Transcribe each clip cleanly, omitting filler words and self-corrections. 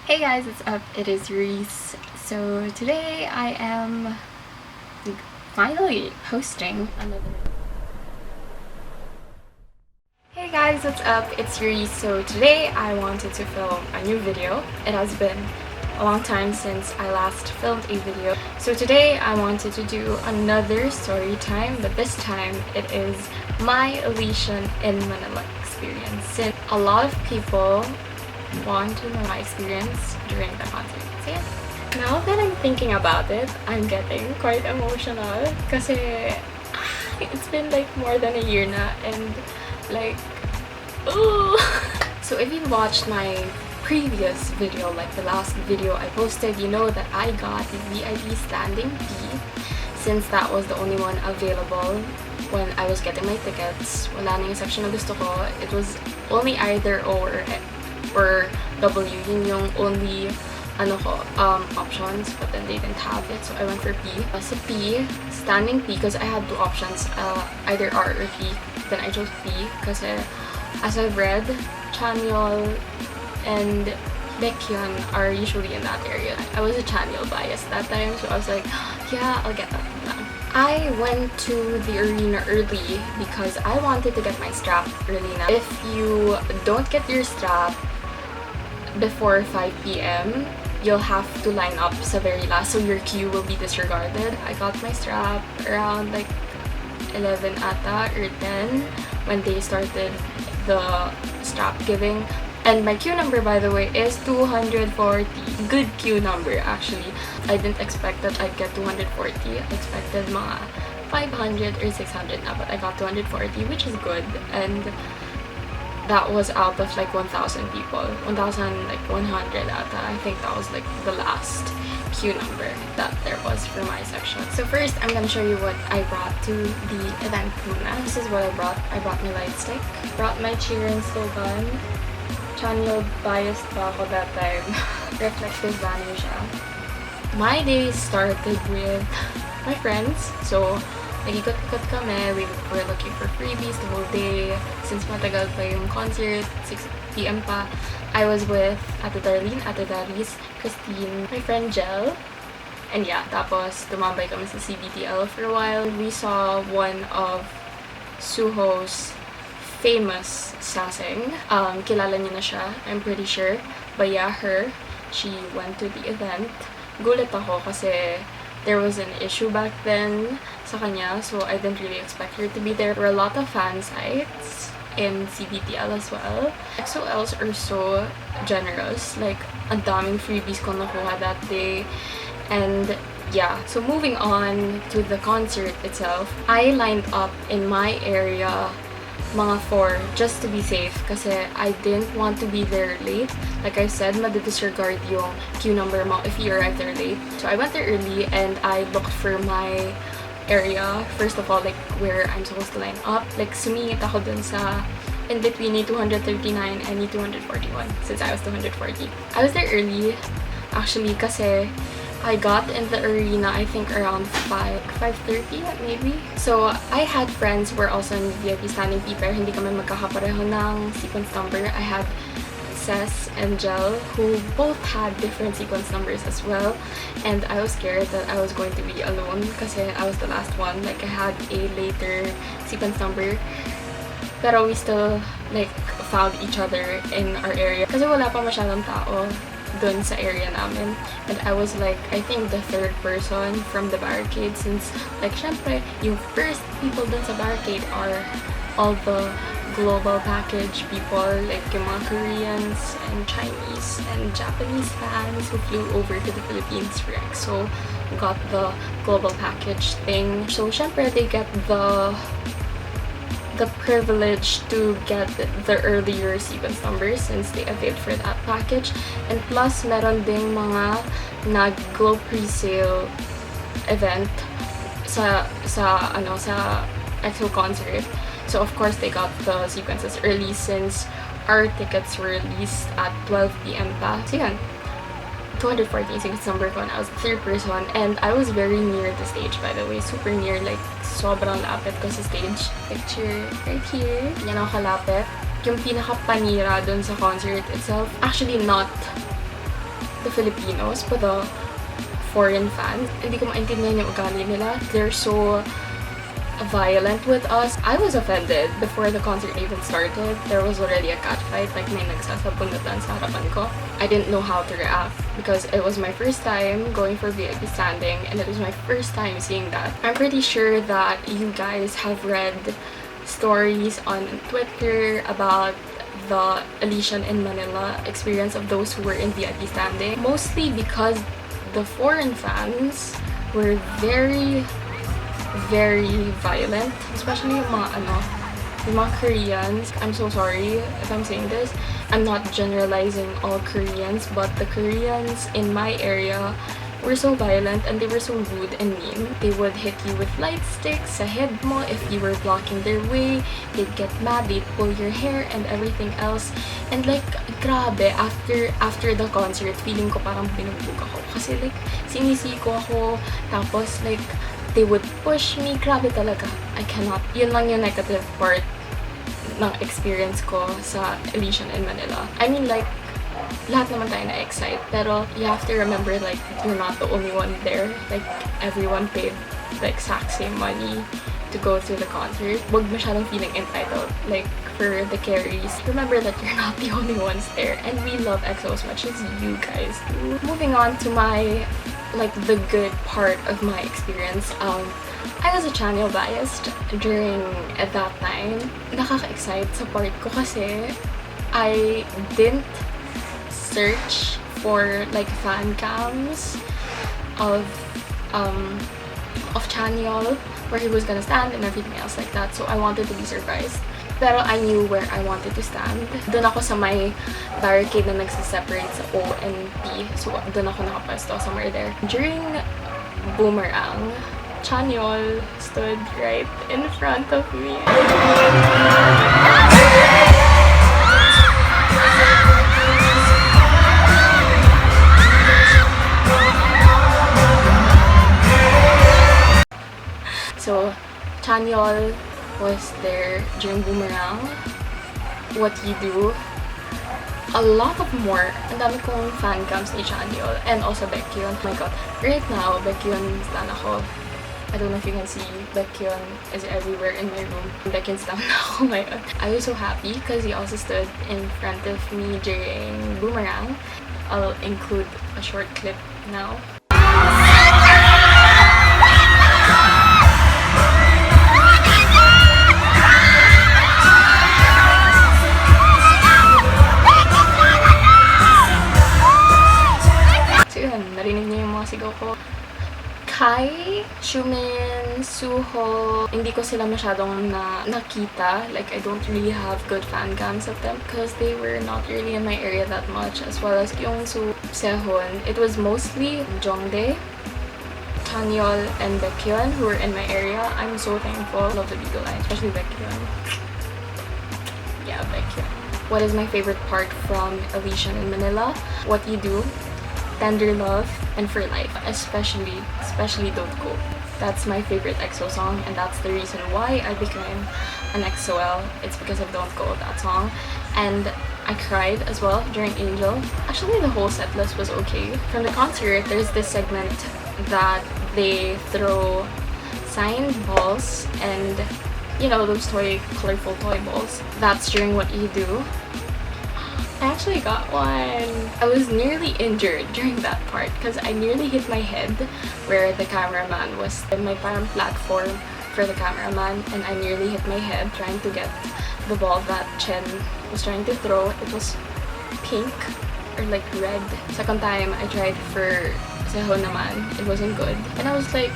Hey guys, what's up? It is Reese. So today I am finally hosting another. Hey guys, what's up? It's Reese. So today I wanted to film a new video. It has been a long time since I last filmed a video. So today I wanted to do another story time, but this time it is my Elyxion in Manila experience. Since a lot of people want to know my experience during the concert. So yeah. Now that I'm thinking about it, I'm getting quite emotional kasi it's been like more than a year na and like, ooh. So if you watched my previous video, like the last video I posted, you know that I got the VIP standing P since that was the only one available when I was getting my tickets. Wala na yung section na gusto ko. It was only either or W, yun yung only options, but then they didn't have it, so I went for P. So P, standing P, because I had two options, either R or P. Then I chose P because as I've read, Chanyeol and Elyxion are usually in that area. I was a Chanyeol bias that time, so I was like, yeah, I'll get that one. I went to the arena early because I wanted to get my strap early na. If you don't get your strap before 5 p.m., you'll have to line up sa very last, so your queue will be disregarded. I got my strap around like 11 ata or 10 when they started the strap giving. And my queue number, by the way, is 240. Good queue number, actually. I didn't expect that I'd get 240. I expected mga 500 or 600 na, but I got 240, which is good. And that was out of like 1,000 people. 1,100 ata. I think that was like the last queue number that there was for my section. So first, I'm gonna show you what I brought to the event muna. This is what I brought. I brought my light stick. Brought my cheering slogan. Chanyeol biased pa ako that time. Reflective banner siya. My day started with my friends. So, nag-ikot-ikot kami. We were looking for freebies the whole day. Since matagal pa yung concert, 6 p.m. pa, I was with Ate Darlene, Ate Daris, Christine, my friend Jel. And yeah, tapos tumambay kami sa CBTL for a while. We saw one of Suho's famous sasing. Kilala niyo na siya, I'm pretty sure. But yeah, she went to the event. Gulat ako kasi there was an issue back then sa kanya, so I didn't really expect her to be there. There were a lot of fan sites in CBTL as well. EXO-Ls are so generous. Like, ang daming freebies ko nakuha that day. And yeah, so moving on to the concert itself, I lined up in my area mga 4 just to be safe kasi I didn't want to be there late. Like I said, madidisregard yung queue number mo if you arrive there late. So I went there early and I looked for my area. First of all, like where I'm supposed to line up. Like sumingit ako dun sa in between ni 239 and ni 241 since I was 240. I was there early actually kasi I got in the arena, I think around 5:30 maybe. So, I had friends who were also in VIP standing P, pero hindi kami magkakapareho ng sequence number. I had Cess and Jel, who both had different sequence numbers as well. And I was scared that I was going to be alone kasi I was the last one. Like, I had a later sequence number. Pero we still, like, found each other in our area. Kasi wala pa masyadong tao dun sa area namin. And I was like, I think the third person from the barricade since, like, syempre, yung first people dun sa barricade are all the global package people, like yung mga Koreans and Chinese and Japanese fans who flew over to the Philippines for EXO, got the global package thing. So, syempre, they get the privilege to get the earlier sequence numbers since they availed for that package. And plus, meron ding mga nag-glow pre-sale event sa EXO concert. So, of course, they got the sequences early since our tickets were released at 12 p.m. pa. So, yun. 214 sequence number ko, and I was the third person, and I was very near the stage, by the way, super near, like sobrang lapit ko sa stage. Picture right here, yan ako kalapit. Yung pinaka-panira dun sa concert itself, actually not the Filipinos, but the foreign fans. Hindi ko maintindihan yung ugali nila. They're so violent with us. I was offended before the concert even started. There was already a catfight, like may nagsasabunutan sa harapan ko. I didn't know how to react because it was my first time going for VIP standing and it was my first time seeing that. I'm pretty sure that you guys have read stories on Twitter about the Elyxion in Manila experience of those who were in VIP standing. Mostly because the foreign fans were very violent, especially yung mga Koreans. I'm so sorry if I'm saying this. I'm not generalizing all Koreans, but the Koreans in my area were so violent and they were so rude and mean. They would hit you with light sticks sa head mo if you were blocking their way. They'd get mad, they'd pull your hair and everything else. And like, grabe, after the concert, feeling ko parang binugbog ako. Kasi like, sinisiko ako, tapos like, they would push me. Grabe talaga. I cannot. Yun lang yung negative part ng experience ko sa Elyxion in Manila. I mean like, lahat naman tayo na-excite. Pero you have to remember like, you're not the only one there. Like, everyone paid the exact same money to go to the concert. Huwag masyadong feeling entitled. Like, for the carries, remember that you're not the only ones there. And we love EXO as much as you guys do. Moving on to my like the good part of my experience. I was a channel biased during at that time. Nakaka-excite sa part ko kasi I didn't search for like fan cams of Chanyeol where he was gonna stand and everything else like that. So I wanted to be surprised. Pero I knew where I wanted to stand. Doon ako sa may barricade na nagsiseparate sa O and P. So doon ako nakapwesto, somewhere there. During Boomerang, Chanyeol stood right in front of me. So, Chanyeol was there during Boomerang. What you do, a lot of more. Ang dami kong fan cams ni Chanyeol and also Eច្plorationinManila. Oh my god, right now, Eច្plorationinManila stan ako. I don't know if you can see, Eច្plorationinManila is everywhere in my room. Eច្plorationinManila stan na ako ngayon. I was so happy because he also stood in front of me during Boomerang. I'll include a short clip now. Narinig niyo yung mga sigaw ko. Kai, Shumin, Suho, hindi ko sila masyadong nakita. Like, I don't really have good fan cams of them because they were not really in my area that much. As well as yung Sehun, it was mostly Jongdae, Chanyeol, and Eច្plorationinManila who were in my area. I'm so thankful. Love the Beagle line, especially Eច្plorationinManila. Yeah, Eច្plorationinManila. What is my favorite part from Elyxion in Manila? What you do, Tender Love, and For Life, especially Don't Go. That's my favorite EXO song, and that's the reason why I became an EXO-L. It's because of Don't Go, that song. And I cried as well during Angel. Actually, the whole set list was okay. From the concert, there's this segment that they throw signed balls and, you know, those colorful toy balls. That's during What You Do. I actually got one. I was nearly injured during that part because I nearly hit my head where the cameraman was in my parang platform for the cameraman, and I nearly hit my head trying to get the ball that Chen was trying to throw. It was pink or like red. Second time I tried for Sehun naman, it wasn't good. And I was like,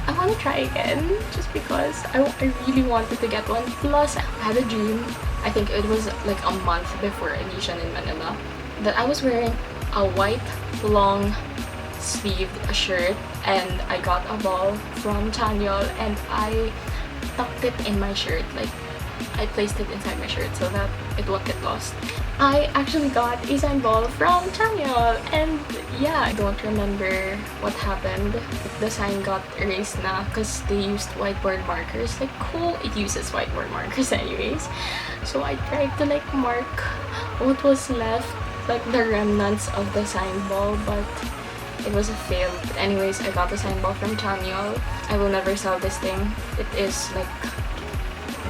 I want to try again just because I really wanted to get one. Plus, I had a dream. I think it was like a month before Elyxion in Manila that I was wearing a white long sleeved shirt and I got a ball from Chanyeol and I tucked it in my shirt. Like, I placed it inside my shirt so that it won't get lost. I actually got a signed ball from Chanyeol, and yeah, I don't remember what happened. The sign got erased na because they used whiteboard markers. Like, cool, it uses whiteboard markers anyways. So I tried to like mark what was left like the remnants of the sign ball, but it was a fail. But anyways, I got the sign ball from Chanyeol. I will never sell this thing. It is like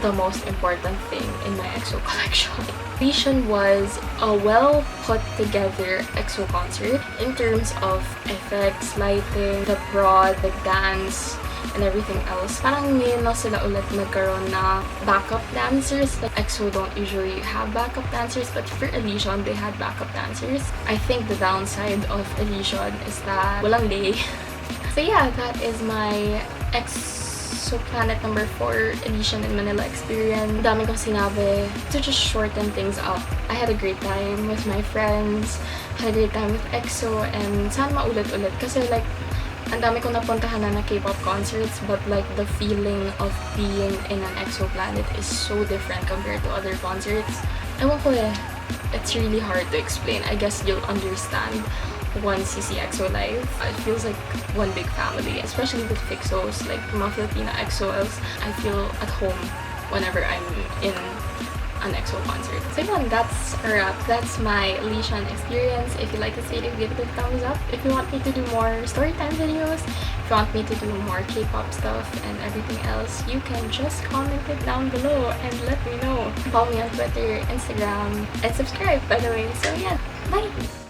the most important thing in my EXO collection. Elyxion was a well put together EXO concert in terms of effects, lighting, the prod, the dance, and everything else. Parang ngayon lang sila ulit nagkaroon na backup dancers. Like EXO don't usually have backup dancers, but for Elyxion, they had backup dancers. I think the downside of Elyxion is that walang lay. So yeah, that is my EXO Planet number 4 Elyxion in Manila experience. Dami kong sinabi. To just shorten things up, I had a great time with my friends, had a great time with EXO, and sana maulit-ulit kasi like ang dami kong napuntahan na K-pop concerts, but like the feeling of being in an EXO Planet is so different compared to other concerts. Ewan ko eh, it's really hard to explain. I guess you'll understand once you see EXO live. It feels like one big family, especially with Fixos, like mga Filipina EXOs. I feel at home whenever I'm in an EXO concert. So yun, that's a wrap. That's my Elyxion experience. If you like this video, give it a thumbs up. If you want me to do more storytime videos, if you want me to do more K-pop stuff and everything else, you can just comment it down below and let me know. Follow me on Twitter, Instagram, and subscribe, by the way. So yeah, bye!